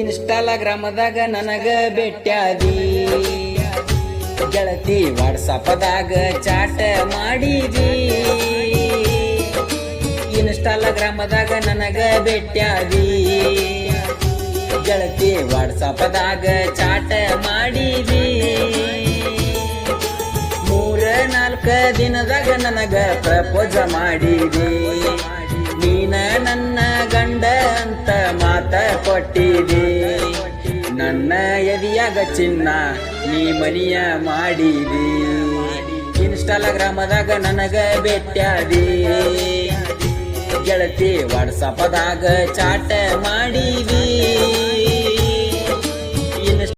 ಇನ್ಸ್ಟಾಗ್ರಾಮದಾಗ ನನಗ ಬೆಟ್ಟ್ಯಾದಿ ಗೆಳತಿ, ವಾಟ್ಸಪ್ದಾಗ ಚಾಟ ಮಾಡಿದಿ. ಇನ್ಸ್ಟಾಗ್ರಾಮದಾಗ ನನಗ ಬೆಟ್ಟ್ಯಾದಿ ಗೆಳತಿ, ವಾಟ್ಸಪ್ದಾಗ ಚಾಟ ಮಾಡಿದಿ. 3-4 ದಿನದಾಗ ನನಗ ಪ್ರಪೋಸ ಮಾಡಿದಿ. ನೀನ ನನ್ನ ಗಂಡ ಅಂತ ಮಾತ ಕೊಟ್ಟಿದಿ. ನನ್ನ ಎದಿಯಾಗ ಚಿನ್ನ ನೀ ಮನಿಯ ಮಾಡಿದಿ. ಇನ್ಸ್ಟಾಗ್ರಾಮದಾಗ ನನಗ ಬೆಟ್ಟ್ಯಾದಿ ಗೆಳತಿ, ವಾಟ್ಸಪ್ದಾಗ ಚಾಟ ಮಾಡಿದಿ.